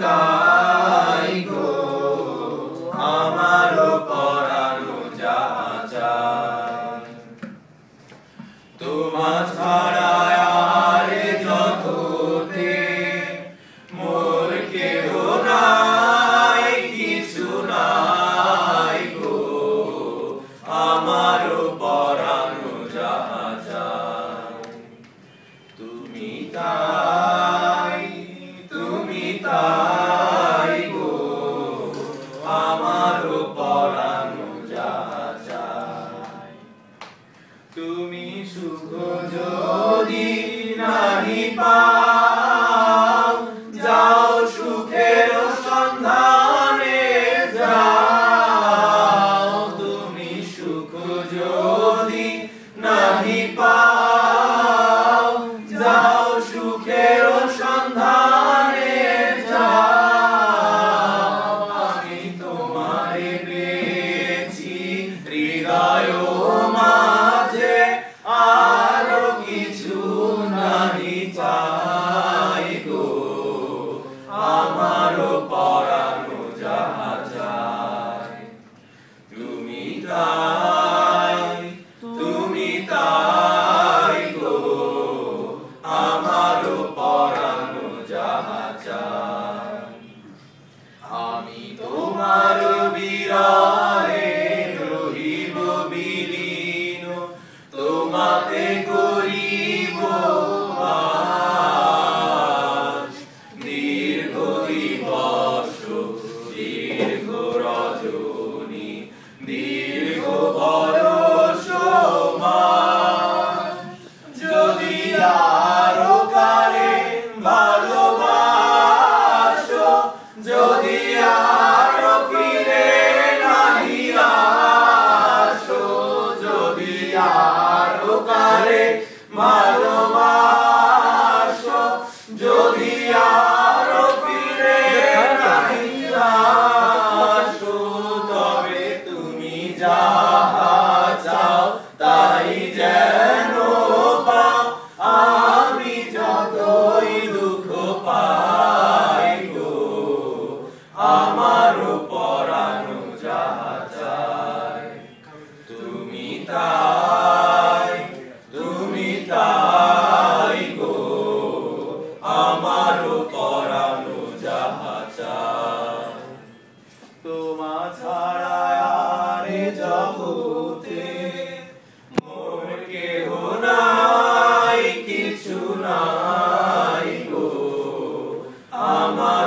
তাই গো আমারও পরানো যাহা চায়। তোমার ছাড়া আর জগতে মোর কেহ নাই, কিছু নাই গো আমারও পরানো যাহা চায়। তুমি তাই গো আমারও পরানো যাহা চায়। তুমি সুখ যদি নাহি পাও, যাও সুখের সন্ধানে যাও। তুমি সুখ যদি নাহি পাও, যাও সুখের সন্ধানে যাও। আমি তোমারে পেয়েছি হৃদয় মাঝে, আরো কিছু নাহি চাই গো আমারও পরানো যাহা চায়। তুমি তাই গো আমারও পরানো যাহা চায়। আমি তোমার বিরহে রহিব বিলীন, তোমাতে করিব বাস। দীর্ঘ দিবস দীর্ঘ রজনী দীর্ঘ বরষ মাস, যদি আরো কালে ভালোবাসো, যদি আরো ফিরে নাহি আসো, যদি আরো কালে ভালোবাসো, যদি আরো ফিরে নাহি আসো, তবে তুমি যাহা চাও তাই যেন পাও। আমি যতই দুঃখ পাই গো আমারও পরানো যাহা চায়। তুমি তাই গো আমারও পরানো যাহা চায়। তোমা ছাড়া আর জগতে মোর কেহ নাই, কিছু নাই গো আমার